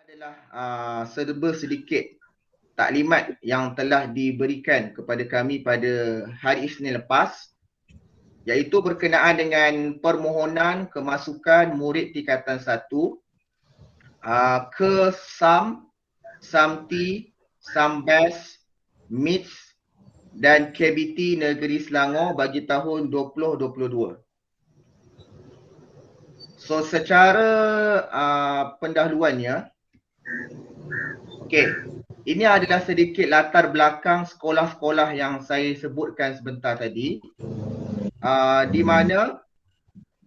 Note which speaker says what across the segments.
Speaker 1: adalah serba sedikit taklimat yang telah diberikan kepada kami pada hari Isnin lepas, iaitu berkenaan dengan permohonan kemasukan murid tingkatan 1 ke SAM, SAMTI, SAMBAS, MITS dan KBT Negeri Selangor bagi tahun 2022. So secara pendahuluannya, ini adalah sedikit latar belakang sekolah-sekolah yang saya sebutkan sebentar tadi, di mana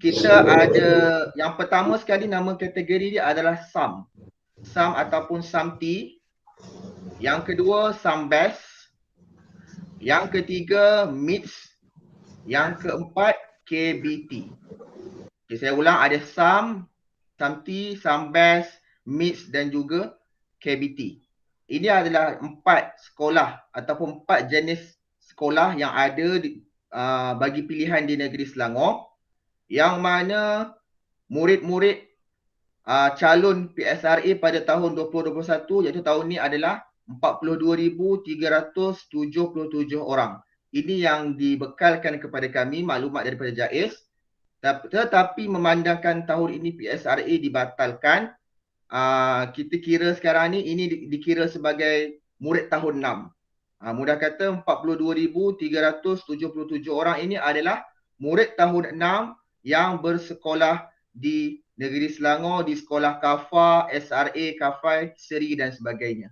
Speaker 1: kita ada yang pertama sekali nama kategori dia adalah SAM. SAM ataupun SAMTI. Yang kedua SAMBAS. Yang ketiga MITS. Yang keempat KBT. Okay, saya ulang, ada SAM, SAMTI, SAMBAS, MITS dan juga KBT. Ini adalah 4 sekolah ataupun 4 jenis sekolah yang ada bagi pilihan di negeri Selangor, yang mana murid-murid calon PSRA pada tahun 2021 iaitu tahun ni adalah 42,377 orang. Ini yang dibekalkan kepada kami maklumat daripada JAIS. Tetapi memandangkan tahun ini PSRA dibatalkan, kita kira sekarang ni ini dikira sebagai murid tahun 6. Mudah kata 42,377 orang ini adalah murid tahun 6 yang bersekolah di negeri Selangor, di sekolah KAFA, SRA, KAFAI, SERI dan sebagainya.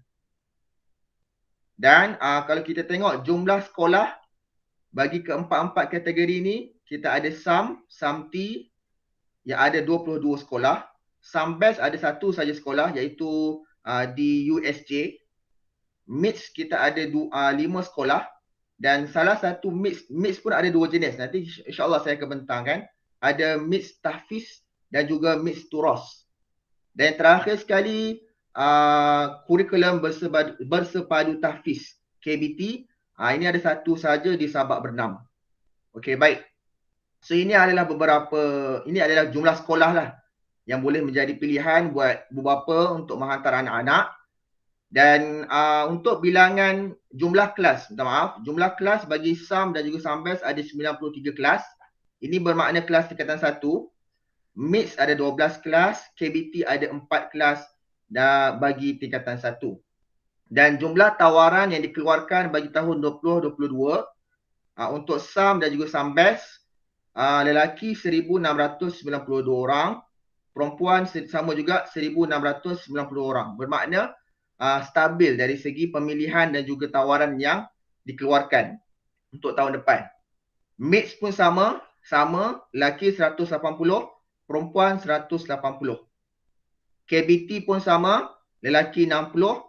Speaker 1: Dan kalau kita tengok jumlah sekolah bagi keempat-empat kategori ini, kita ada SAM, SAMTI yang ada 22 sekolah. SAMBAS ada satu saja sekolah iaitu di USJ. MITS kita ada 5 sekolah dan salah satu MITS pun ada 2 jenis. Nanti insyaAllah saya akan bentangkan. Ada MITS Tahfiz dan juga MITS Turos. Dan terakhir sekali kurikulum bersepadu tahfiz KBT. Ini ada satu saja di Sabak Bernam. Okey, baik. So ini adalah jumlah sekolah lah yang boleh menjadi pilihan buat ibu bapa untuk menghantar anak-anak. Dan untuk bilangan jumlah kelas, jumlah kelas bagi SAM dan juga SAMBAS ada 93 kelas. Ini bermakna kelas tingkatan 1. MITS ada 12 kelas, KBT ada 4 kelas bagi tingkatan 1. Dan jumlah tawaran yang dikeluarkan bagi tahun 2022 untuk SAM dan juga SAMBAS, lelaki 1,692 orang, perempuan sama juga 1,690 orang. Bermakna stabil dari segi pemilihan dan juga tawaran yang dikeluarkan untuk tahun depan. MITS pun sama, lelaki 180, perempuan 180. KBT pun sama, lelaki 60,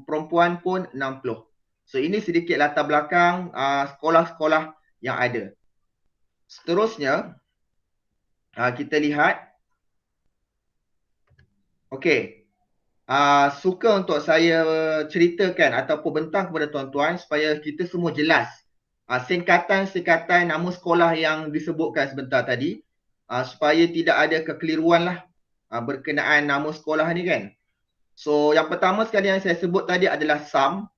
Speaker 1: perempuan pun 60. So ini sedikit latar belakang sekolah-sekolah yang ada. Seterusnya, kita lihat. Okey. Suka untuk saya ceritakan ataupun bentang kepada tuan-tuan supaya kita semua jelas singkatan-singkatan nama sekolah yang disebutkan sebentar tadi, supaya tidak ada kekeliruan lah berkenaan nama sekolah ni kan. So yang pertama sekali yang saya sebut tadi adalah SAM.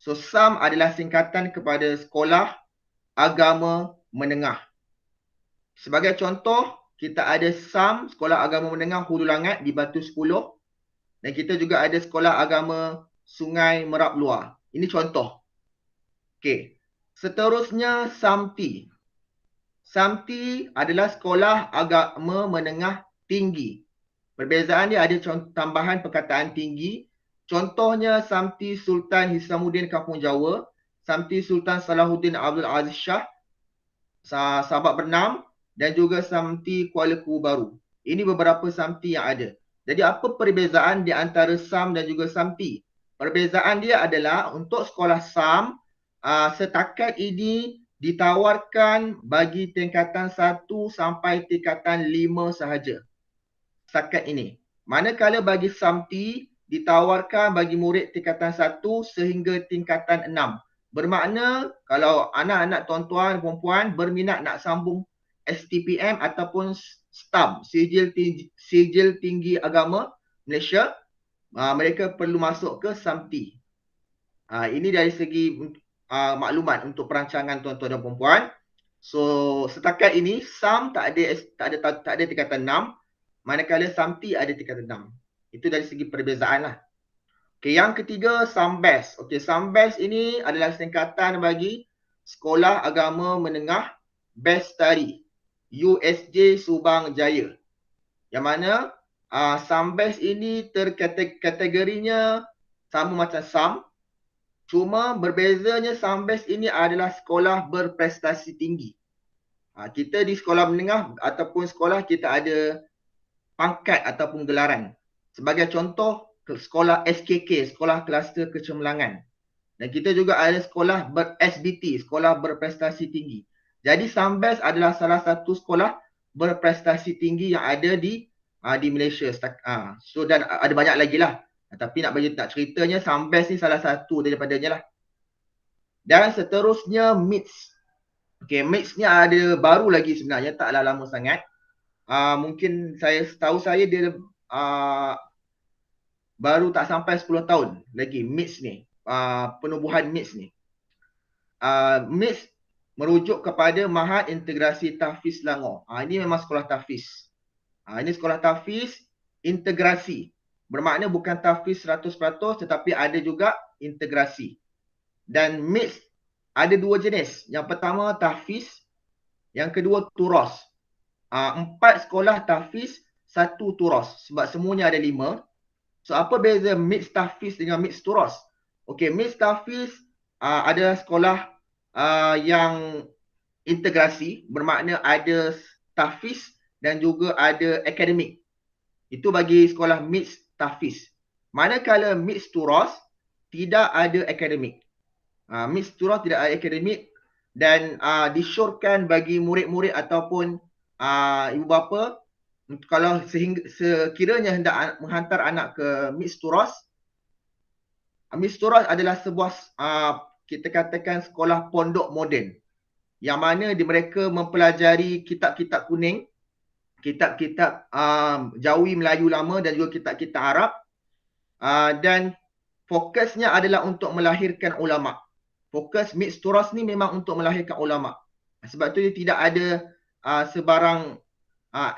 Speaker 1: So SAM adalah singkatan kepada Sekolah Agama Menengah. Sebagai contoh, kita ada SAM, Sekolah Agama Menengah Hulu Langat di Batu 10. Dan kita juga ada Sekolah Agama Sungai Merab Luar. Ini contoh. Okey. Seterusnya SAMTI. SAMTI adalah Sekolah Agama Menengah Tinggi. Perbezaan dia ada tambahan perkataan tinggi. Contohnya SAMTI Sultan Hisamuddin Kampung Jawa, SAMTI Sultan Salahuddin Abdul Aziz Shah, Sabak Bernam dan juga SAMTI Kuala Kubu Baru. Ini beberapa SAMTI yang ada. Jadi apa perbezaan di antara SAM dan juga SAMTI? Perbezaan dia adalah untuk sekolah SAM, setakat ini ditawarkan bagi tingkatan 1 sampai tingkatan 5 sahaja. Setakat ini. Manakala bagi SAMTI ditawarkan bagi murid tingkatan 1 sehingga tingkatan 6. Bermakna kalau anak-anak tuan-tuan perempuan berminat nak sambung STPM ataupun STAM, Sijil Tinggi Agama Malaysia, mereka perlu masuk ke SAMTI. Ini dari segi maklumat untuk perancangan tuan-tuan dan puan-puan. So setakat ini SAM tak ada tingkatan 6, manakala SAMTI ada tingkatan 6. Itu dari segi perbezaan lah. Okay, yang ketiga SAMBES. Okay, SAMBES ini adalah singkatan bagi Sekolah Agama Menengah Best Study, USJ Subang Jaya. Yang mana SAMBES ini kategorinya sama macam SAM, cuma berbezanya SAMBES ini adalah sekolah berprestasi tinggi. Kita di sekolah menengah ataupun sekolah kita ada pangkat ataupun gelaran. Sebagai contoh, sekolah SKK, Sekolah Kluster Kecemerlangan. Dan kita juga ada sekolah ber-SBT, Sekolah Berprestasi Tinggi. Jadi SAMBES adalah salah satu sekolah berprestasi tinggi yang ada di Malaysia. So dan ada banyak lagi lah. Tapi nak ceritanya SAMBES ni salah satu daripadanya lah. Dan seterusnya MITS. Okay, MITS ni ada baru lagi sebenarnya, taklah lama sangat. Mungkin setahu saya dia baru tak sampai 10 tahun lagi MITS ni, penubuhan MITS ni. MITS merujuk kepada Mahat Integrasi Tahfiz Selangor. Ini memang sekolah tahfiz. Ini sekolah tahfiz integrasi. Bermakna bukan tahfiz 100% tetapi ada juga integrasi. Dan MITS ada dua jenis. Yang pertama tahfiz, yang kedua turos. 4 sekolah tahfiz, 1 turos. Sebab semuanya ada 5. So apa beza mix tahfiz dengan mix turos? Okey, mix tahfiz ada sekolah yang integrasi, bermakna ada tahfiz dan juga ada akademik. Itu bagi sekolah mix tahfiz. Manakala mix turos tidak ada akademik. Mix turos tidak ada akademik dan disyorkan bagi murid-murid ataupun ibu bapa kalau sekiranya hendak menghantar anak ke mix turos. Mix turos adalah sebuah kita katakan sekolah pondok moden yang mana mereka mempelajari kitab-kitab kuning, kitab-kitab Jawi Melayu lama dan juga kitab-kitab Arab, dan fokusnya adalah untuk melahirkan ulama. Fokus mix turos ni memang untuk melahirkan ulama. Sebab tu dia tidak ada sebarang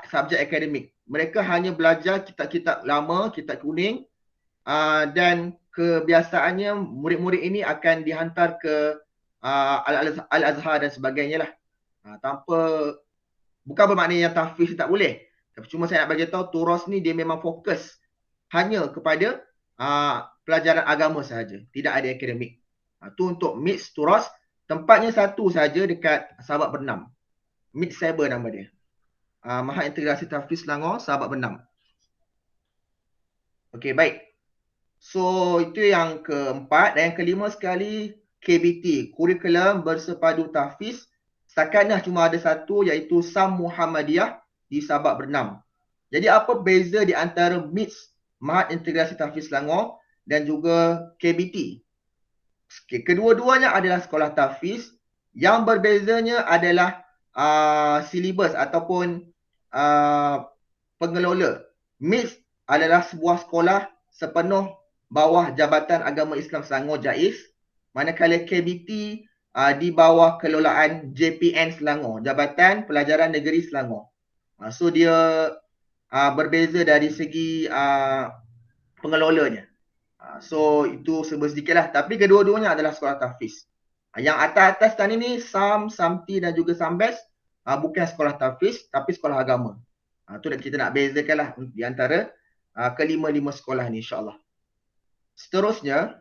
Speaker 1: subjek akademik. Mereka hanya belajar kitab-kitab lama, kitab kuning, dan kebiasaannya murid-murid ini akan dihantar ke Al-Azhar dan sebagainya lah. Bukan bermakna yang tahfiz tak boleh. Tapi cuma saya nak bagi tahu turos ni dia memang fokus hanya kepada pelajaran agama sahaja. Tidak ada akademik. Tu untuk mix turos. Tempatnya satu saja dekat Sahabat Bernam. Mix Saber nama dia. Mahat Integrasi Tahfiz Selangor, Sahabat Bernam. Okey, baik. So, itu yang keempat. Dan yang kelima sekali, KBT, Kurikulum Bersepadu Tahfiz. Setakat cuma ada satu, iaitu SAM Muhammadiyah di Sahabat Bernam. Jadi, apa beza di antara MITS, Mahat Integrasi Tahfiz Selangor, dan juga KBT? Okay, kedua-duanya adalah sekolah tahfiz. Yang berbezanya adalah silibus ataupun pengelola. MITS adalah sebuah sekolah sepenuh bawah Jabatan Agama Islam Selangor JAIS, manakala KBT di bawah kelolaan JPN Selangor, Jabatan Pelajaran Negeri Selangor. So dia berbeza dari segi pengelolanya. So itu sedikit lah. Tapi kedua-duanya adalah sekolah tahfiz. Yang atas-atas tadi ni SAM, SAMTI dan juga SAMBES bukan sekolah tahfiz tapi sekolah agama. Tu kita nak bezakan lah di antara kelima-lima sekolah ni insyaAllah. Seterusnya,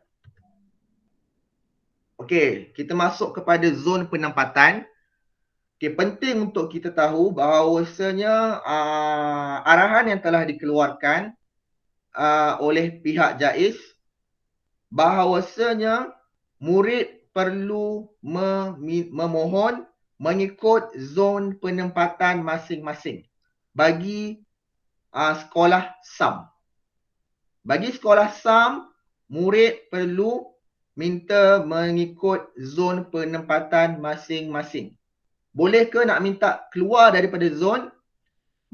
Speaker 1: okey, kita masuk kepada zon penempatan. Okay, penting untuk kita tahu bahawasanya arahan yang telah dikeluarkan oleh pihak JAIS bahawasanya murid perlu memohon mengikut zon penempatan masing-masing bagi sekolah SAM. Bagi sekolah SAM, murid perlu minta mengikut zon penempatan masing-masing. Boleh ke nak minta keluar daripada zon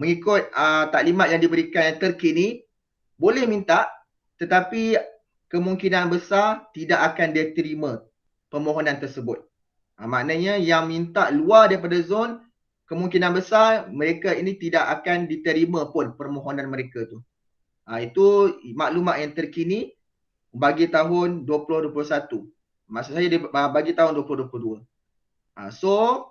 Speaker 1: mengikut taklimat yang diberikan yang terkini? Boleh minta, tetapi kemungkinan besar tidak akan diterima permohonan tersebut. Maknanya yang minta luar daripada zon, kemungkinan besar mereka ini tidak akan diterima pun permohonan mereka tu. Itu maklumat yang terkini bagi tahun 2021. Maksud saya bagi tahun 2022. So,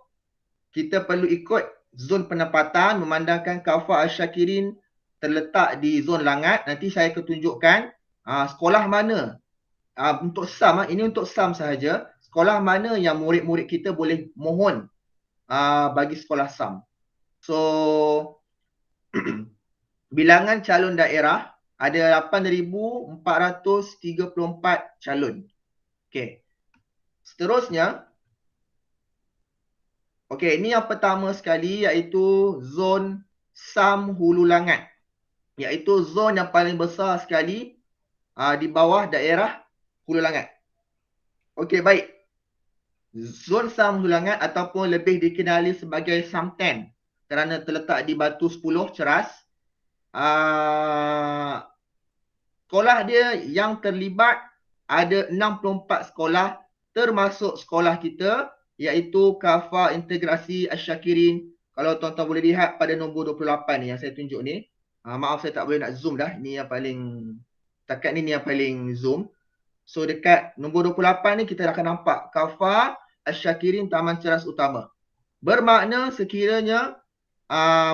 Speaker 1: kita perlu ikut zon penempatan memandangkan Kafah Asy-Syakirin terletak di zon Langat. Nanti saya akan tunjukkan sekolah mana untuk SAM, ini untuk SAM sahaja, sekolah mana yang murid-murid kita boleh mohon bagi sekolah SAM. So, bilangan calon daerah ada 8,434 calon. Okey. Seterusnya, okey, ini yang pertama sekali iaitu zon SAM Hulu Langat. Iaitu zon yang paling besar sekali di bawah daerah Hulu Langat. Okey, baik. Zon SAM Hulu Langat ataupun lebih dikenali sebagai SAM 10 kerana terletak di Batu 10 Ceras. Sekolah dia yang terlibat ada 64 sekolah termasuk sekolah kita iaitu Kafah Integrasi Asy-Syakirin. Kalau tuan-tuan boleh lihat pada nombor 28 ni yang saya tunjuk ni. Maaf saya tak boleh nak zoom dah. Ni yang paling takat ni yang paling zoom. So dekat nombor 28 ni kita akan nampak Kafah Asy-Syakirin Taman Ceras Utama. Bermakna sekiranya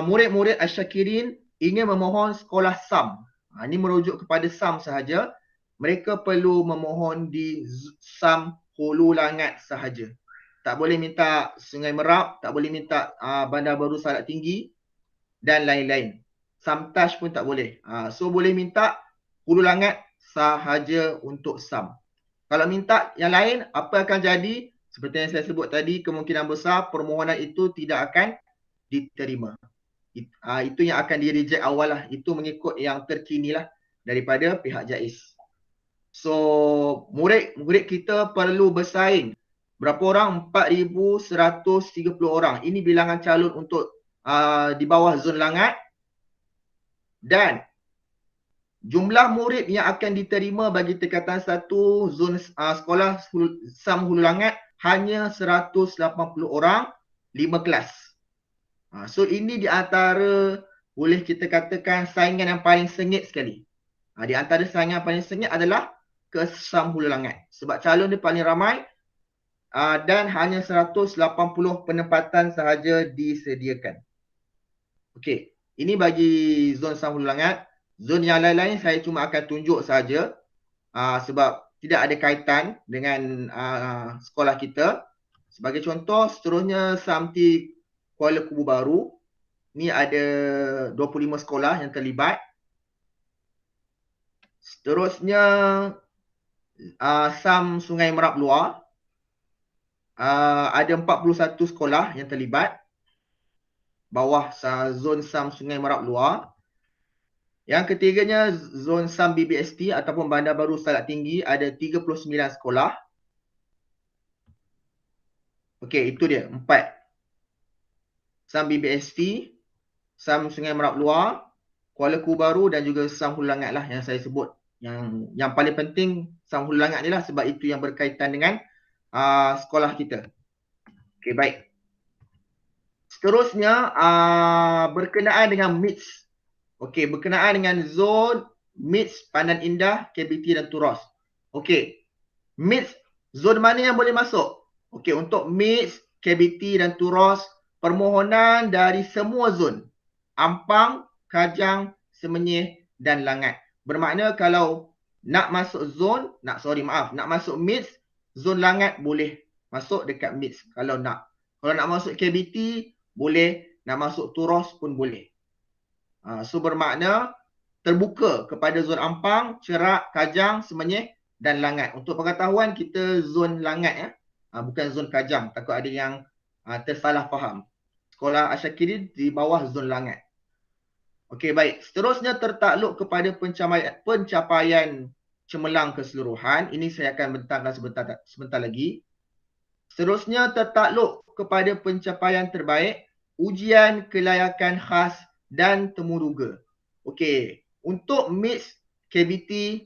Speaker 1: murid-murid Asy-Syakirin ingin memohon sekolah SAM. Ini merujuk kepada SAM sahaja. Mereka perlu memohon di SAM Hulu Langat sahaja. Tak boleh minta Sungai Merap, tak boleh minta Bandar Baru Salak Tinggi dan lain-lain. SAM Touch pun tak boleh. So boleh minta Hulu Langat sahaja untuk SAM. Kalau minta yang lain, apa akan jadi? Seperti yang saya sebut tadi, kemungkinan besar permohonan itu tidak akan diterima. Itu yang akan di-reject awal lah. Itu mengikut yang terkini lah daripada pihak JAIS. So, murid kita perlu bersaing. Berapa orang? 4,130 orang. Ini bilangan calon untuk di bawah zon Langat. Dan jumlah murid yang akan diterima bagi tingkatan 1 zon sekolah SAM Hulu Langat hanya 180 orang, 5 kelas. So ini di antara boleh kita katakan saingan yang paling sengit sekali. Di antara saingan yang paling sengit adalah ke SAM Hulu Langat. Sebab calon dia paling ramai dan hanya 180 penempatan sahaja disediakan. Okey, ini bagi zon SAM Hulu Langat. Zon yang lain-lain saya cuma akan tunjuk saja sebab tidak ada kaitan dengan sekolah kita. Sebagai contoh, seterusnya SAMTI Kuala Kubu Baru. Ni ada 25 sekolah yang terlibat. Seterusnya SAM Sungai Merap Luar. Ada 41 sekolah yang terlibat bawah zon SAM Sungai Merap Luar. Yang ketiganya zon SAM BBST ataupun Bandar Baru Salak Tinggi ada 39 sekolah. Okey, itu dia 4. SAM BBST, SAM Sungai Merap Luar, Kuala Kubu Baru dan juga SAM Hulu Langat lah yang saya sebut. Yang paling penting SAM Hulu Langat ni lah sebab itu yang berkaitan dengan sekolah kita. Okey, baik. Seterusnya berkenaan dengan MITS. Okey, berkenaan dengan zon MITS Pandan Indah, KBT dan Turos. Okey. MITS zon mana yang boleh masuk? Okey, untuk MITS, KBT dan Turos, permohonan dari semua zon. Ampang, Kajang, Semenyih dan Langat. Bermakna kalau nak masuk zon, nak masuk MITS, zon Langat boleh masuk dekat MITS kalau nak. Kalau nak masuk KBT, boleh. Nak masuk Turos pun boleh. So bermakna terbuka kepada zon Ampang, Cherak, Kajang, Semenyih dan Langat. Untuk pengetahuan, kita zon Langat ya. Bukan zon Kajang. Takut ada yang tersalah faham. Sekolah Asy-Syakirin di bawah zon Langat. Okey, baik. Seterusnya tertakluk kepada pencapaian cemerlang keseluruhan. Ini saya akan bentangkan sebentar lagi. Seterusnya tertakluk kepada pencapaian terbaik, ujian kelayakan khas dan temuruga. Okey, untuk MITS, KBT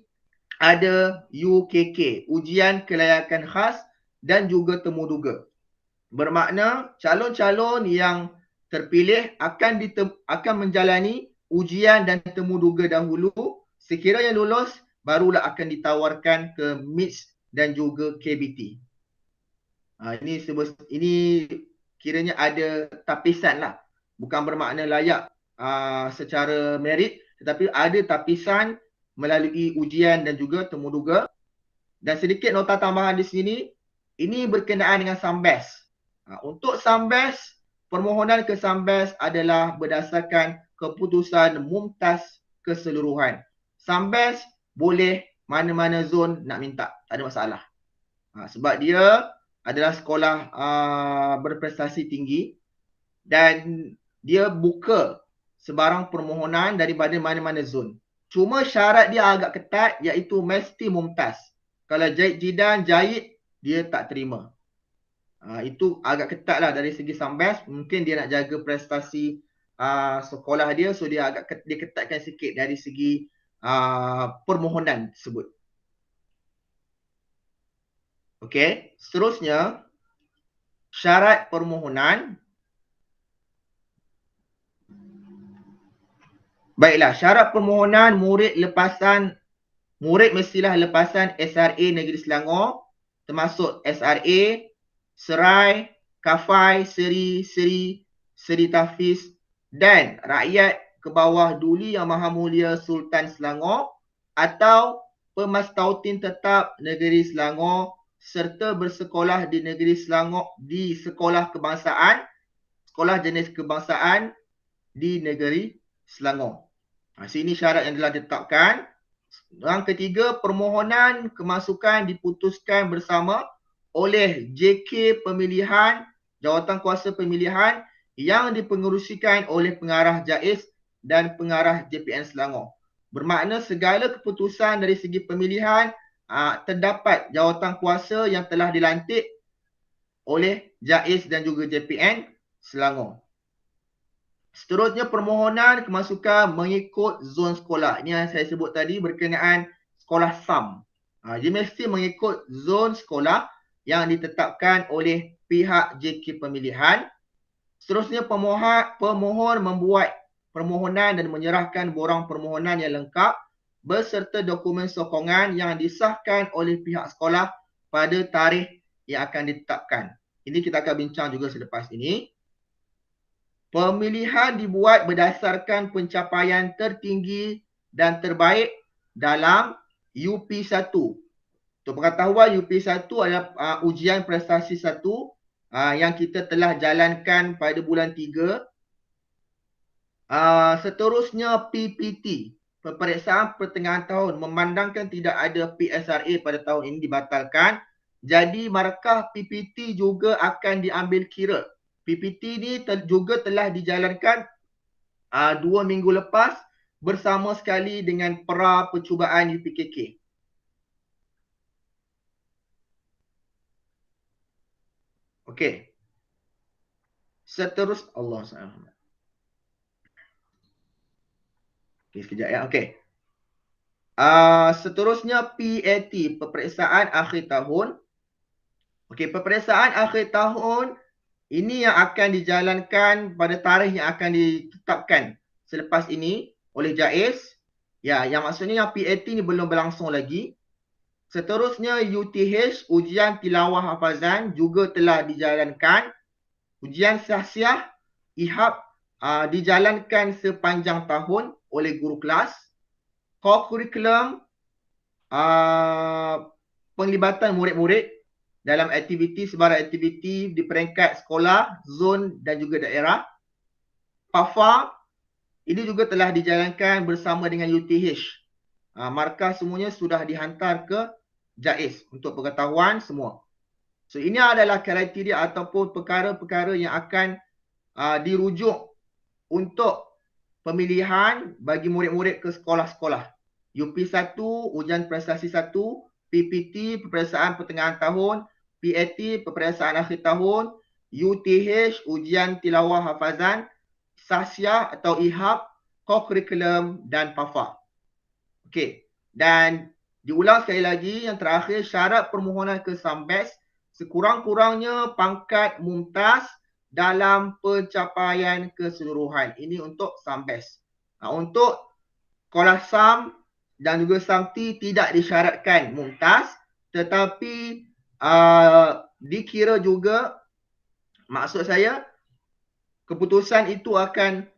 Speaker 1: ada UKK, ujian kelayakan khas dan juga temuduga. Bermakna calon-calon yang terpilih akan menjalani ujian dan temuduga dahulu. Sekiranya lulus, barulah akan ditawarkan ke MITS dan juga KBT. Ini kiranya ada tapisan lah. Bukan bermakna layak secara merit, tetapi ada tapisan melalui ujian dan juga temuduga. Dan sedikit nota tambahan di sini, ini berkenaan dengan SAMBES. Untuk SAMBES, permohonan ke SAMBES adalah berdasarkan keputusan mumtaz keseluruhan. SAMBES boleh mana-mana zon nak minta, tak ada masalah. Sebab dia adalah sekolah berprestasi tinggi dan dia buka sebarang permohonan daripada mana-mana zon. Cuma syarat dia agak ketat, iaitu mesti mumtaz. Kalau Jahid Jidan, Jahid, dia tak terima. Itu agak ketat lah dari segi SAMBES. Mungkin dia nak jaga prestasi sekolah dia, so dia ketatkan sikit dari segi permohonan tersebut. Okey, seterusnya syarat permohonan. Baiklah, syarat permohonan murid mestilah lepasan SRA Negeri Selangor, termasuk SRA, Serai, Kafai, Seri Tafiz dan rakyat ke bawah Duli Yang Maha Mulia Sultan Selangor atau pemastautin tetap Negeri Selangor serta bersekolah di Negeri Selangor di sekolah kebangsaan, sekolah jenis kebangsaan di Negeri Selangor. Sini syarat yang telah ditetapkan. Yang ketiga, permohonan kemasukan diputuskan bersama oleh JK Pemilihan, Jawatan Kuasa Pemilihan yang dipengerusikan oleh pengarah JAIS dan pengarah JPN Selangor. Bermakna segala keputusan dari segi pemilihan terdapat jawatan kuasa yang telah dilantik oleh JAIS dan juga JPN Selangor. Seterusnya, permohonan kemasukan mengikut zon sekolah. Ini yang saya sebut tadi berkenaan sekolah SAM. Dia mesti mengikut zon sekolah yang ditetapkan oleh pihak JK Pemilihan. Seterusnya, pemohon membuat permohonan dan menyerahkan borang permohonan yang lengkap beserta dokumen sokongan yang disahkan oleh pihak sekolah pada tarikh yang akan ditetapkan. Ini kita akan bincang juga selepas ini. Pemilihan dibuat berdasarkan pencapaian tertinggi dan terbaik dalam UP1. Untuk pengetahuan, UP1 adalah ujian prestasi 1 yang kita telah jalankan pada bulan 3. Seterusnya PPT, peperiksaan pertengahan tahun, memandangkan tidak ada PSRA pada tahun ini dibatalkan. Jadi markah PPT juga akan diambil kira. PPT ni juga telah dijalankan 2 minggu lepas bersama sekali dengan pra percubaan UPKK. Okey. Allah SWT. Okey, sekejap ya. Okey. Seterusnya PAT, peperiksaan akhir tahun. Okey, peperiksaan akhir tahun ini yang akan dijalankan pada tarikh yang akan ditetapkan selepas ini oleh JAIS. Ya, yang maksudnya yang PAT ni belum berlangsung lagi. Seterusnya UTH, ujian tilawah hafazan juga telah dijalankan. Ujian sahsiah IHAP dijalankan sepanjang tahun oleh guru kelas. Core curriculum, penglibatan murid-murid dalam aktiviti sebarang aktiviti di peringkat sekolah, zon dan juga daerah. PAFA ini juga telah dijalankan bersama dengan UTH. Markah semuanya sudah dihantar ke JAIS untuk pengetahuan semua. So ini adalah kriteria ataupun perkara-perkara yang akan dirujuk untuk pemilihan bagi murid-murid ke sekolah-sekolah. UP1, ujian prestasi 1, PPT, peperiksaan pertengahan tahun, PAT, peperiksaan akhir tahun, UTH, ujian tilawah hafazan, sahsiah atau IHAP, core curriculum dan PAFA. Okey. Dan Diulang sekali lagi, yang terakhir, syarat permohonan ke SAMBES sekurang-kurangnya pangkat mumtaz dalam pencapaian keseluruhan. Ini untuk SAMBES. Untuk sekolah SAM dan juga SAMTI tidak disyaratkan mumtaz, tetapi dikira juga, maksud saya, keputusan itu akan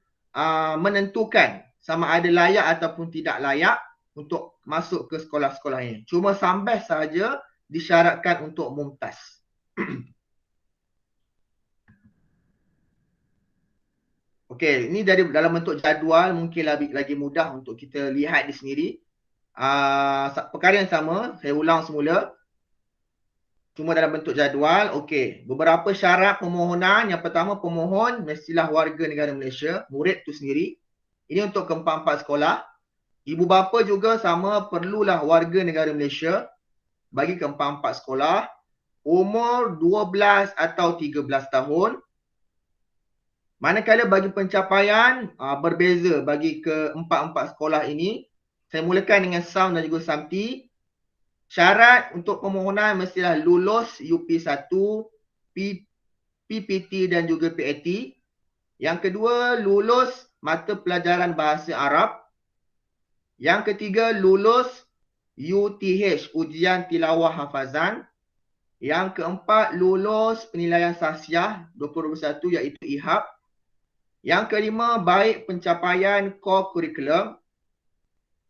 Speaker 1: menentukan sama ada layak ataupun tidak layak untuk masuk ke sekolah-sekolah ini. Cuma SAMBES sahaja disyaratkan untuk mumtaz. Okey, ini dari dalam bentuk jadual, mungkin lagi mudah untuk kita lihat di sendiri. Perkara yang sama, saya ulang semula. Cuma dalam bentuk jadual. Okey, beberapa syarat permohonan. Yang pertama, pemohon mestilah warga negara Malaysia, murid tu sendiri. Ini untuk keempat-empat sekolah. Ibu bapa juga sama, perlulah warga negara Malaysia bagi keempat-empat sekolah. Umur 12 atau 13 tahun. Manakala bagi pencapaian berbeza bagi keempat-empat sekolah ini. Saya mulakan dengan SAM dan juga SAMTI. Syarat untuk permohonan mestilah lulus UP1, PPT dan juga PAT. Yang kedua, lulus mata pelajaran bahasa Arab. Yang ketiga, lulus UTH, ujian tilawah hafazan. Yang keempat, lulus penilaian sahsiah 2021 iaitu IHAP. Yang kelima, baik pencapaian core curriculum.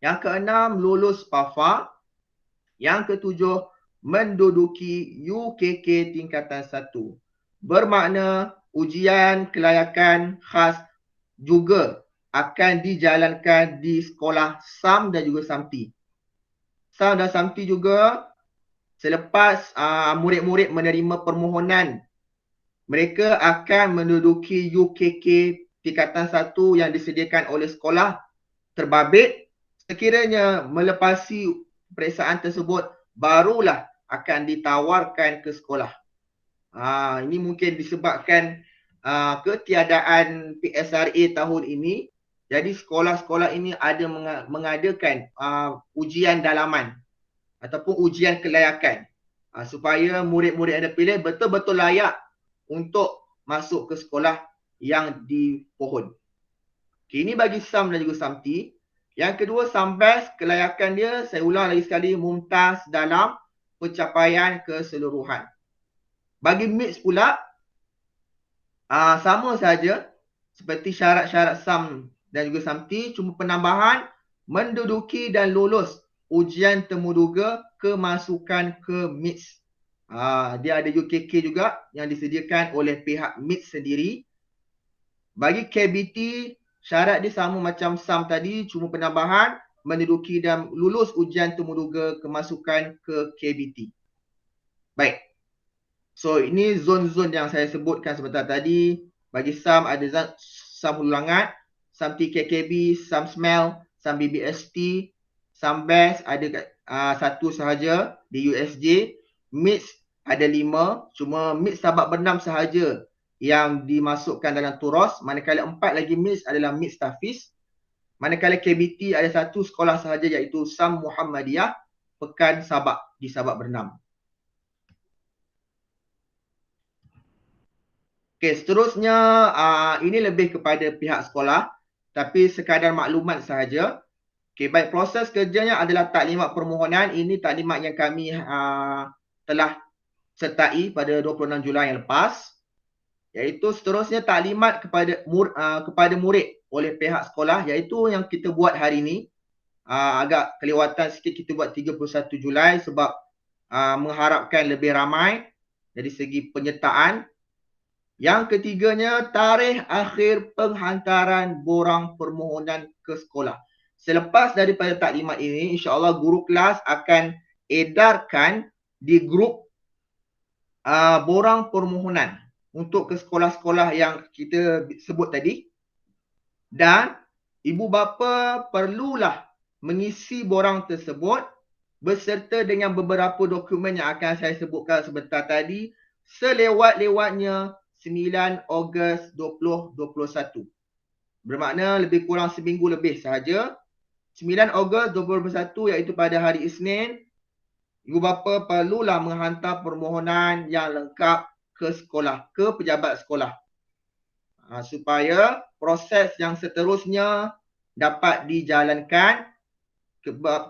Speaker 1: Yang keenam, lulus PAFA. Yang ketujuh, menduduki UKK tingkatan 1. Bermakna ujian kelayakan khas juga akan dijalankan di sekolah SAM dan juga SAMTI. SAM dan SAMTI juga selepas murid-murid menerima permohonan, mereka akan menduduki UKK tingkatan 1 yang disediakan oleh sekolah terbabit. Sekiranya melepasi peperiksaan tersebut, barulah akan ditawarkan ke sekolah. Ini mungkin disebabkan ketiadaan PSRA tahun ini. Jadi sekolah-sekolah ini ada mengadakan ujian dalaman ataupun ujian kelayakan supaya murid-murid yang dipilih betul-betul layak untuk masuk ke sekolah yang dipohon. Okay, ini bagi SAM dan juga SAMTI. Yang kedua, SAMBES, kelayakan dia, saya ulang lagi sekali, mumtaz dalam pencapaian keseluruhan. Bagi MITS pula, sama saja seperti syarat-syarat SAM dan juga SAMTI, cuma penambahan menduduki dan lulus ujian temuduga kemasukan ke MITS. Dia ada UKK juga yang disediakan oleh pihak MITS sendiri. Bagi KBT, syarat dia sama macam SAM tadi, cuma penambahan menduduki dan lulus ujian temuduga kemasukan ke KBT. Baik. So, ini zon-zon yang saya sebutkan sebentar tadi. Bagi SAM ada SAM Hulu Langat, SAM TKKB, SAM SMEL, SAM BBST, SAM BES ada satu sahaja di USJ. MITS ada 5, cuma MITS Sabak Bernam sahaja yang dimasukkan dalam turos. Manakala 4 lagi MITS adalah MITS Tafiz. Manakala KBT ada satu sekolah sahaja iaitu SAM Muhammadiyah Pekan Sabak di Sabak Bernam. Okey, seterusnya ini lebih kepada pihak sekolah tapi sekadar maklumat sahaja. Okey, baik, proses kerjanya adalah taklimat permohonan. Ini taklimat yang kami telah sertai pada 26 Julai yang lepas. Iaitu seterusnya taklimat kepada murid oleh pihak sekolah, iaitu yang kita buat hari ini. Agak kelewatan sikit kita buat 31 Julai sebab mengharapkan lebih ramai dari segi penyertaan. Yang ketiganya, tarikh akhir penghantaran borang permohonan ke sekolah. Selepas daripada taklimat ini, insya-Allah guru kelas akan edarkan di grup borang permohonan untuk ke sekolah-sekolah yang kita sebut tadi. Dan ibu bapa perlulah mengisi borang tersebut beserta dengan beberapa dokumen yang akan saya sebutkan sebentar tadi selewat-lewatnya 9 Ogos 2021. Bermakna lebih kurang seminggu lebih sahaja. 9 Ogos 2021 iaitu pada hari Isnin, ibu bapa perlulah menghantar permohonan yang lengkap ke sekolah, ke pejabat sekolah. Supaya proses yang seterusnya dapat dijalankan.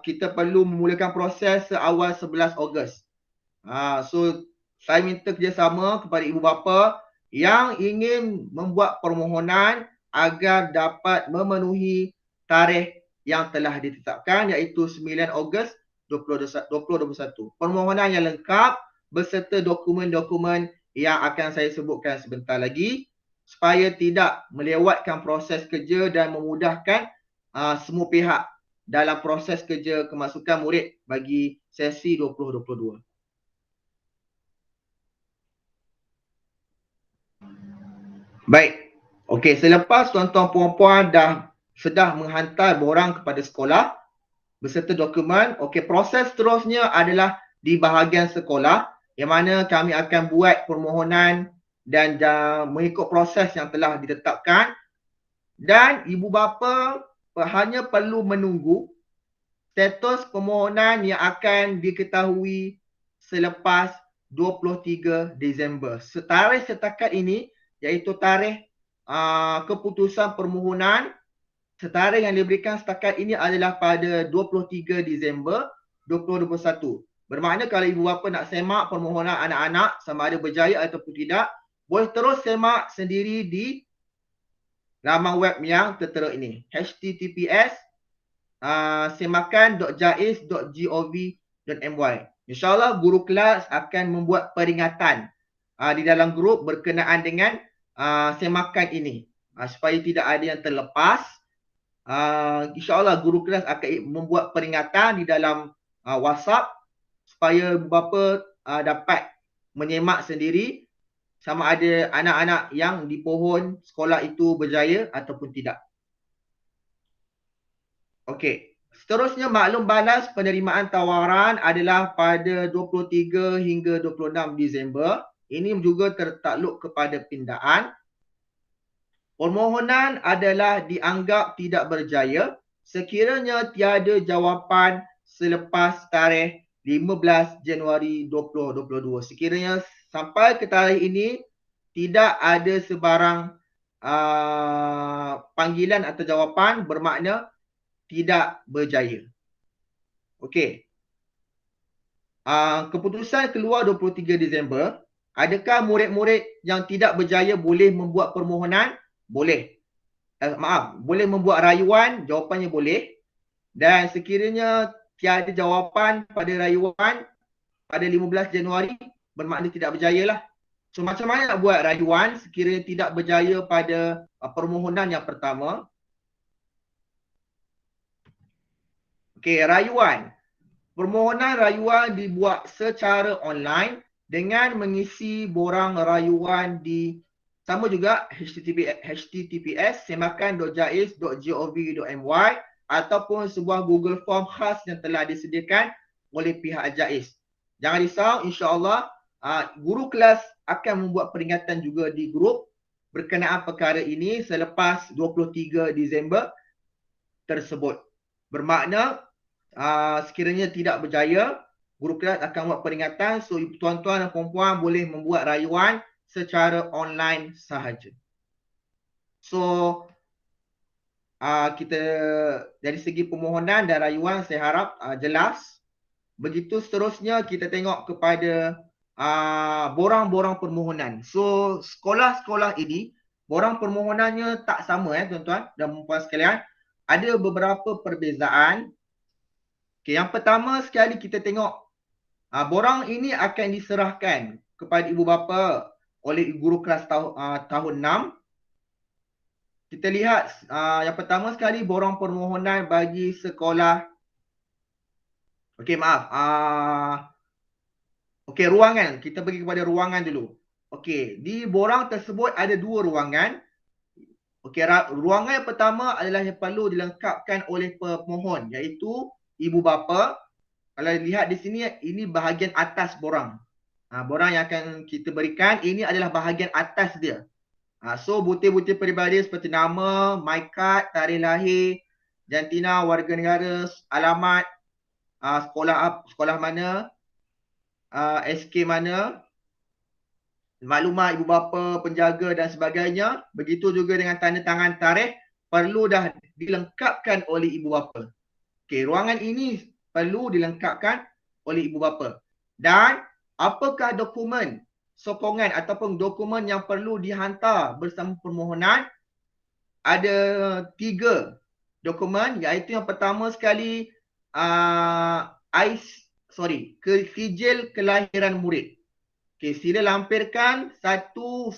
Speaker 1: Kita perlu memulakan proses seawal 11 Ogos. So saya minta kerjasama kepada ibu bapa yang ingin membuat permohonan agar dapat memenuhi tarikh yang telah ditetapkan iaitu 9 Ogos 2021. Permohonan yang lengkap beserta dokumen-dokumen yang akan saya sebutkan sebentar lagi supaya tidak melewatkan proses kerja dan memudahkan semua pihak dalam proses kerja kemasukan murid bagi sesi 2022. Baik. Okey, selepas tuan-tuan puan-puan sudah menghantar borang kepada sekolah beserta dokumen, okey, proses seterusnya adalah di bahagian sekolah yang mana kami akan buat permohonan dan mengikut proses yang telah ditetapkan dan ibu bapa hanya perlu menunggu status permohonan yang akan diketahui selepas 23 Disember. Tarikh setakat ini iaitu tarikh keputusan permohonan, tarikh yang diberikan setakat ini adalah pada 23 Disember 2021. Bermakna kalau ibu bapa nak semak permohonan anak-anak sama ada berjaya ataupun tidak, boleh terus semak sendiri di laman web yang tertera ini, https semakan.jais.gov.my. InsyaAllah guru kelas akan membuat peringatan di dalam grup berkenaan dengan semakan ini supaya tidak ada yang terlepas. InsyaAllah guru kelas akan membuat peringatan di dalam WhatsApp supaya bapa dapat menyemak sendiri sama ada anak-anak yang di pohon sekolah itu berjaya ataupun tidak. Okey, seterusnya maklum balas penerimaan tawaran adalah pada 23 hingga 26 Disember. Ini juga tertakluk kepada pindaan. Permohonan adalah dianggap tidak berjaya sekiranya tiada jawapan selepas tarikh 15 Januari 2022. Sekiranya sampai ke tarikh ini tidak ada sebarang panggilan atau jawapan, bermakna tidak berjaya. Okey. Keputusan keluar 23 Disember. Adakah murid-murid yang tidak berjaya boleh membuat permohonan? Boleh. Boleh membuat rayuan, jawapannya boleh. Dan sekiranya tiada jawapan pada rayuan pada 15 Januari, bermakna tidak berjaya lah. So macam mana nak buat rayuan sekiranya tidak berjaya pada permohonan yang pertama? Okey, rayuan. Permohonan rayuan dibuat secara online dengan mengisi borang rayuan di sama juga https semakan.jais.gov.my ataupun sebuah Google Form khas yang telah disediakan oleh pihak JAIS. Jangan risau, insya-Allah guru kelas akan membuat peringatan juga di grup berkenaan perkara ini selepas 23 Disember tersebut. Bermakna sekiranya tidak berjaya, guru kelas akan buat peringatan, so tuan-tuan dan puan-puan boleh membuat rayuan secara online sahaja. So kita dari segi permohonan dan rayuan saya harap jelas. Begitu seterusnya kita tengok kepada borang-borang permohonan. So sekolah-sekolah ini borang permohonannya tak sama tuan-tuan dan puan sekalian. Ada beberapa perbezaan. Okay, yang pertama sekali kita tengok borang ini akan diserahkan kepada ibu bapa oleh guru kelas tahun 6. Kita lihat yang pertama sekali borang permohonan bagi sekolah. Okey, maaf. Okey, ruangan. Kita pergi kepada ruangan dulu. Okey, di borang tersebut ada dua ruangan. Okey, ruangan yang pertama adalah yang perlu dilengkapkan oleh pemohon iaitu ibu bapa. Kalau lihat di sini, ini bahagian atas borang. Borang yang akan kita berikan, ini adalah bahagian atas dia. So, butir-butir peribadi seperti nama, my card, tarikh lahir, jantina, warga negara, alamat, sekolah mana, SK mana, maklumat ibu bapa, penjaga dan sebagainya. Begitu juga dengan tanda tangan tarikh perlu dah dilengkapkan oleh ibu bapa. Okey, ruangan ini perlu dilengkapkan oleh ibu bapa. Dan apakah dokumen sokongan ataupun dokumen yang perlu dihantar bersama permohonan? Ada 3 dokumen, iaitu yang pertama sekali sijil kelahiran murid. Okey, sila lampirkan satu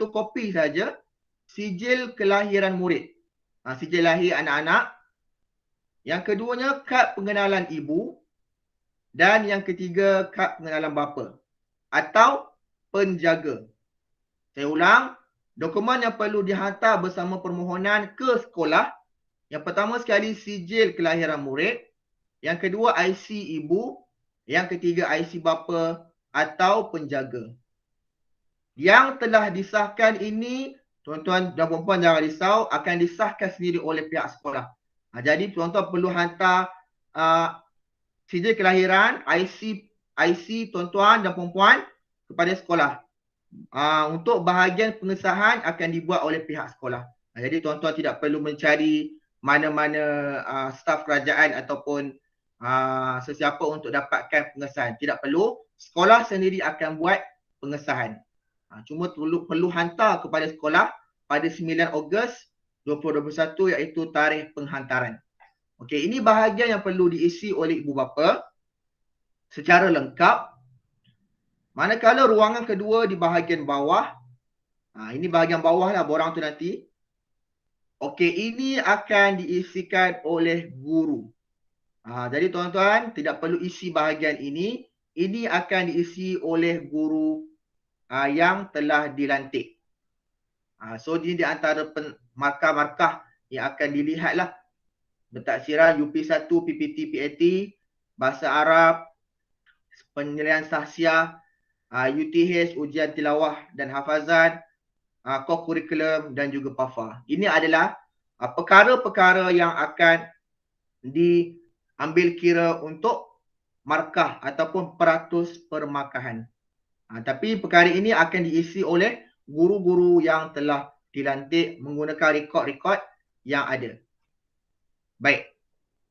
Speaker 1: kopi saja sijil kelahiran murid. Sijil lahir anak-anak. Yang keduanya kad pengenalan ibu dan yang ketiga kad pengenalan bapa atau penjaga. Saya ulang, dokumen yang perlu dihantar bersama permohonan ke sekolah. Yang pertama sekali sijil kelahiran murid, yang kedua IC ibu, yang ketiga IC bapa atau penjaga. Yang telah disahkan ini, tuan-tuan dan puan-puan jangan risau, akan disahkan sendiri oleh pihak sekolah. Jadi tuan-tuan perlu hantar sijil kelahiran, IC tuan-tuan dan puan-puan kepada sekolah. Untuk bahagian pengesahan akan dibuat oleh pihak sekolah. Jadi tuan-tuan tidak perlu mencari mana-mana staf kerajaan ataupun sesiapa untuk dapatkan pengesahan. Tidak perlu, sekolah sendiri akan buat pengesahan. Cuma perlu hantar kepada sekolah pada 9 Ogos 2021 iaitu tarikh penghantaran. Okey, ini bahagian yang perlu diisi oleh ibu bapa secara lengkap. Manakala ruangan kedua di bahagian bawah, ini bahagian bawah lah borang tu nanti. Okey, ini akan diisikan oleh guru. Jadi tuan-tuan tidak perlu isi bahagian ini. Ini akan diisi oleh guru yang telah dilantik. So ini di antara markah-markah yang akan dilihatlah. Bentaksiran UP1, PPT, PAT, Bahasa Arab, penilaian sahsiah, UTH, ujian tilawah dan hafazan, co-curriculum dan juga PAFA. Ini adalah perkara-perkara yang akan diambil kira untuk markah ataupun peratus permarkahan. Tapi perkara ini akan diisi oleh guru-guru yang telah dilantik menggunakan rekod-rekod yang ada. Baik.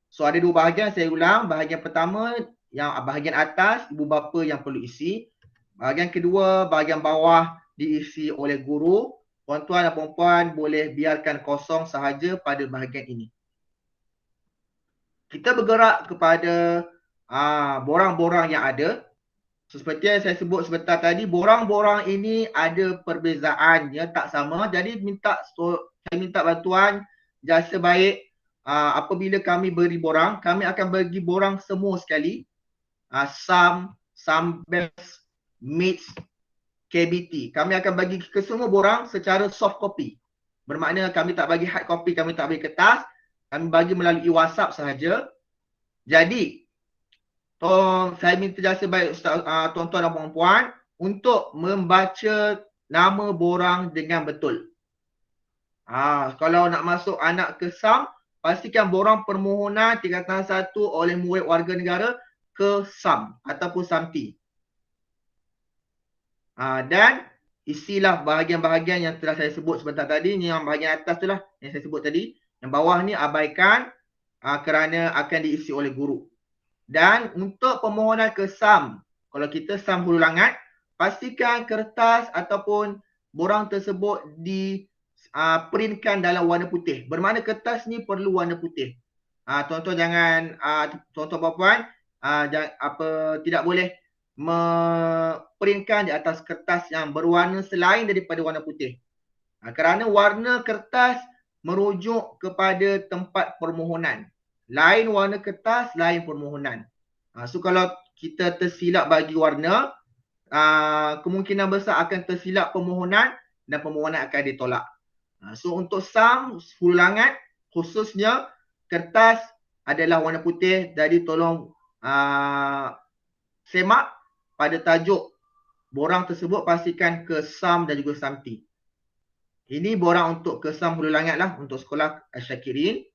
Speaker 1: So ada 2 bahagian, saya ulang. Bahagian pertama, yang bahagian atas, ibu bapa yang perlu isi. Bahagian kedua, bahagian bawah diisi oleh guru. Tuan-tuan dan puan-puan boleh biarkan kosong sahaja pada bahagian ini. Kita bergerak kepada borang-borang yang ada. Seperti yang saya sebut sebentar tadi, borang-borang ini ada perbezaannya, tak sama. Jadi saya minta bantuan jasa baik. Apabila kami beri borang, kami akan bagi borang semua sekali. SAMBES, MITS, KBT. Kami akan bagi ke semua borang secara soft copy. Bermakna kami tak bagi hard copy, kami tak bagi kertas. Kami bagi melalui WhatsApp sahaja. Jadi, saya minta jasa baik tuan-tuan dan puan-puan untuk membaca nama borang dengan betul. Kalau nak masuk anak ke SAM, pastikan borang permohonan tingkatan 1 oleh murid warga negara ke SAM ataupun SAMTI. Dan isilah bahagian-bahagian yang telah saya sebut sebentar tadi. Ini yang bahagian atas tu lah yang saya sebut tadi. Yang bawah ni abaikan kerana akan diisi oleh guru. Dan untuk permohonan ke SAM, kalau kita SAM Hulu Langat, pastikan kertas ataupun borang tersebut printkan dalam warna putih. Bermakna kertas ni perlu warna putih. Tuan-tuan jangan, tuan-tuan puan-puan, tidak boleh printkan di atas kertas yang berwarna selain daripada warna putih. Kerana warna kertas merujuk kepada tempat permohonan. Lain warna kertas, lain permohonan. So kalau kita tersilap bagi warna, kemungkinan besar akan tersilap permohonan dan permohonan akan ditolak. So untuk SAM Hulu Langat khususnya kertas adalah warna putih. Jadi tolong semak pada tajuk borang tersebut, pastikan ke SAM dan juga SAMTI. Ini borang untuk ke SAM Hulu Langat lah, untuk sekolah Asyakirin.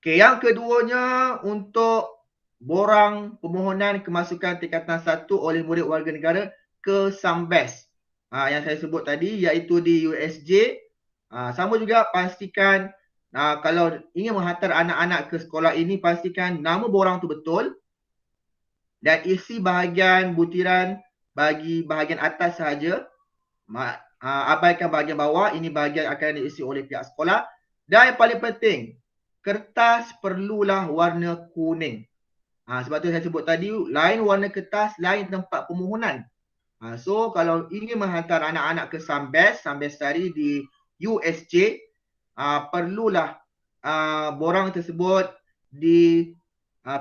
Speaker 1: Okey, yang keduanya untuk borang permohonan kemasukan tingkatan 1 oleh murid warga negara ke SAMBES. Yang saya sebut tadi iaitu di USJ. Sama juga pastikan kalau ingin menghantar anak-anak ke sekolah ini, pastikan nama borang tu betul dan isi bahagian butiran bagi bahagian atas sahaja. Abaikan bahagian bawah, ini bahagian akan diisi oleh pihak sekolah. Dan yang paling penting, kertas perlulah warna kuning. Sebab tu saya sebut tadi, lain warna kertas, lain tempat permohonan. So kalau ingin menghantar anak-anak ke SAMBES tadi di USJ, perlulah borang tersebut di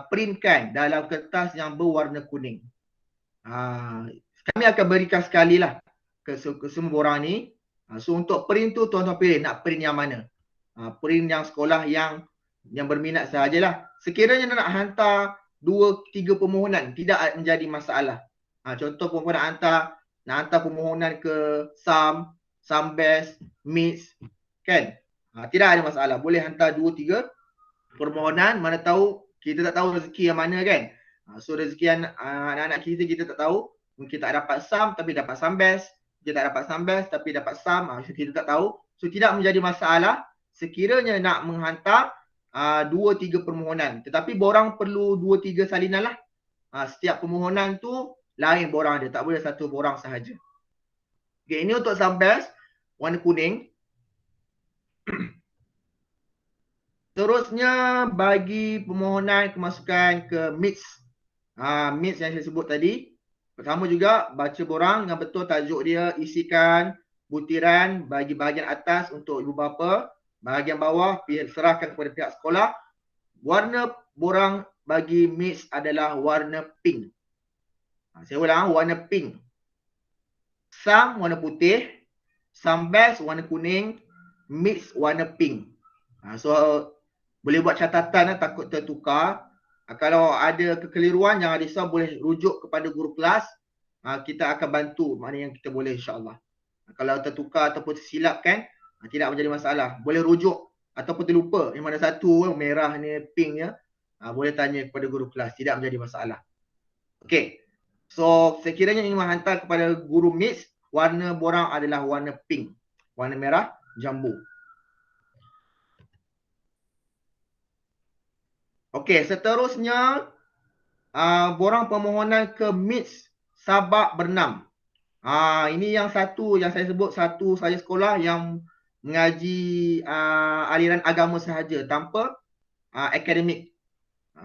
Speaker 1: printkan dalam kertas yang berwarna kuning. Kami akan berikan sekali lah ke semua borang ni. So untuk print tu tuan-tuan pilih nak print yang mana. Print yang sekolah yang berminat sahajalah. Sekiranya nak hantar 2-3 permohonan, tidak menjadi masalah. Contoh permohonan nak hantar permohonan ke SAM, SAMBES, MITS, kan? Tidak ada masalah. Boleh hantar 2-3 permohonan, mana tahu kita tak tahu rezeki yang mana, kan? So rezeki anak-anak kita tak tahu. Mungkin tak dapat SAM tapi dapat SAMBES. Kita tak dapat SAMBES tapi dapat SAM. Kita tak tahu. So tidak menjadi masalah sekiranya nak menghantar 2-3 permohonan. Tetapi borang perlu 2-3 salinan lah. Setiap permohonan tu lain borang dia. Tak boleh satu borang sahaja. Okay, ini untuk SAMBES warna kuning. Terusnya bagi permohonan kemasukan ke MITS. MITS yang saya sebut tadi. Pertama juga baca borang yang betul tajuk dia, isikan butiran bagi bahagian atas untuk ibu bapa. Bahagian bawah serahkan kepada pihak sekolah. Warna borang bagi MITS adalah warna pink. Saya ulang, warna pink. SAM warna putih, SAMBES warna kuning, MITS warna pink. So boleh buat catatan, takut tertukar. Kalau ada kekeliruan jangan risau, boleh rujuk kepada guru kelas. Kita akan bantu mana yang kita boleh, insya-Allah. Kalau tertukar ataupun tersilap, kan, tidak menjadi masalah. Boleh rujuk ataupun terlupa yang mana satu merah ni, pink ya. Boleh tanya kepada guru kelas, tidak menjadi masalah. Okey. So sekiranya ingin menghantar kepada guru MITS, warna borang adalah warna pink. Warna merah jambu. Okey, seterusnya borang permohonan ke MITS Sabak Bernam. Ini yang satu yang saya sebut, satu saja sekolah yang mengaji aliran agama sahaja tanpa akademik.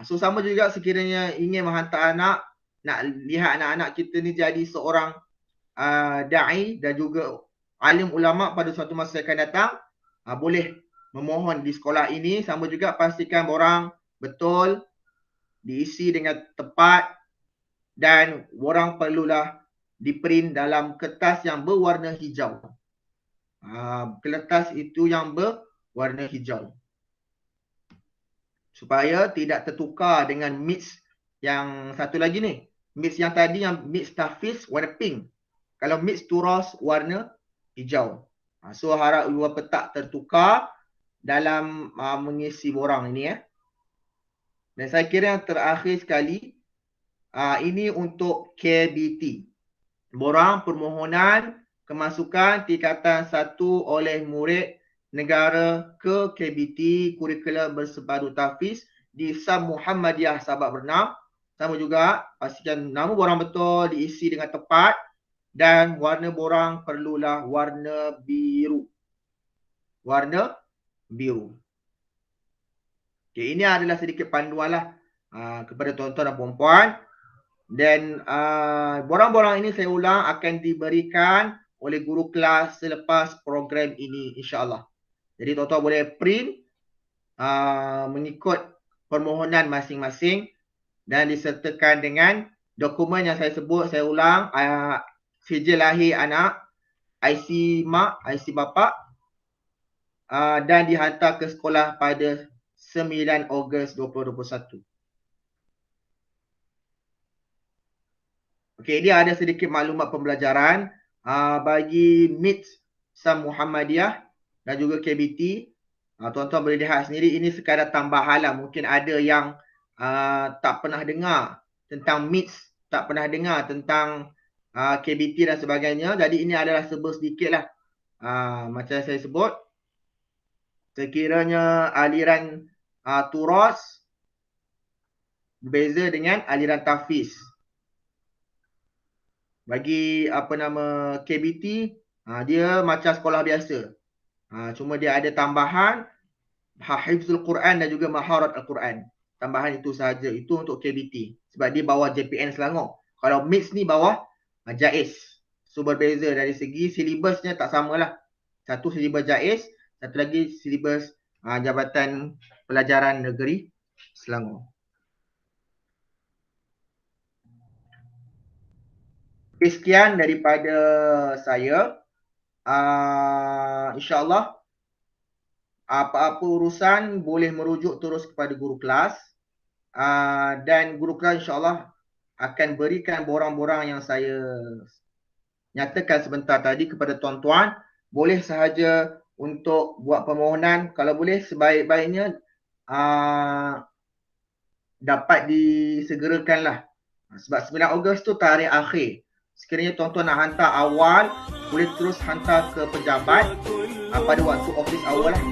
Speaker 1: So sama juga sekiranya ingin menghantar anak, nak lihat anak-anak kita ni jadi seorang da'i dan juga alim ulama pada suatu masa akan datang, boleh memohon di sekolah ini. Sama juga pastikan borang betul, diisi dengan tepat, dan borang perlulah diprint dalam kertas yang berwarna hijau. Kertas itu yang berwarna hijau. Supaya tidak tertukar dengan MITS yang satu lagi ni. MITS yang tadi, yang MITS Tahfiz warna pink. Kalau MITS Turas warna hijau. So harap ibu bapa tak tertukar dalam mengisi borang ini ya. Dan saya kira yang terakhir sekali, ini untuk KBT. Borang permohonan kemasukan tingkatan 1 oleh murid negara ke KBT, kurikulum bersepadu tahfiz di SAM Muhammadiyah Sabak Bernam. Sama juga pastikan nama borang betul, diisi dengan tepat, dan warna borang perlulah warna biru. Warna biru. Okay, ini adalah sedikit panduan lah kepada tuan-tuan dan puan-puan. Dan borang-borang ini saya ulang akan diberikan oleh guru kelas selepas program ini, insya-Allah. Jadi tuan-tuan boleh print mengikut permohonan masing-masing dan disertakan dengan dokumen yang saya sebut. Saya ulang, sijil lahir anak, IC mak, IC bapa, dan dihantar ke sekolah pada 9 Ogos 2021. Okey, dia ada sedikit maklumat pembelajaran bagi MITS SAM Muhammadiyah dan juga KBT. Tuan-tuan boleh lihat sendiri, ini sekadar tambahan lah. Mungkin ada yang tak pernah dengar tentang MITS, tak pernah dengar tentang KBT dan sebagainya. Jadi ini adalah sebut sedikit lah. Macam saya sebut, sekiranya aliran turas berbeza dengan aliran tahfiz. Bagi KBT, dia macam sekolah biasa. Cuma dia ada tambahan hifzul Quran dan juga maharat Al-Quran. Tambahan itu sahaja. Itu untuk KBT. Sebab dia bawah JPN Selangor. Kalau MITS ni bawah JAIS. So berbeza dari segi silibusnya tak samalah. Satu silibus JAIS, satu lagi silibus Jabatan Pelajaran Negeri Selangor. Sekian daripada saya. InsyaAllah apa-apa urusan boleh merujuk terus kepada guru kelas. Dan guru kelas insyaAllah akan berikan borang-borang yang saya nyatakan sebentar tadi kepada tuan-tuan. Boleh sahaja untuk buat permohonan. Kalau boleh sebaik-baiknya dapat disegerakanlah. Sebab 9 Ogos tu tarikh akhir. Sekiranya tuan-tuan nak hantar awal, boleh terus hantar ke pejabat pada waktu office awal lah.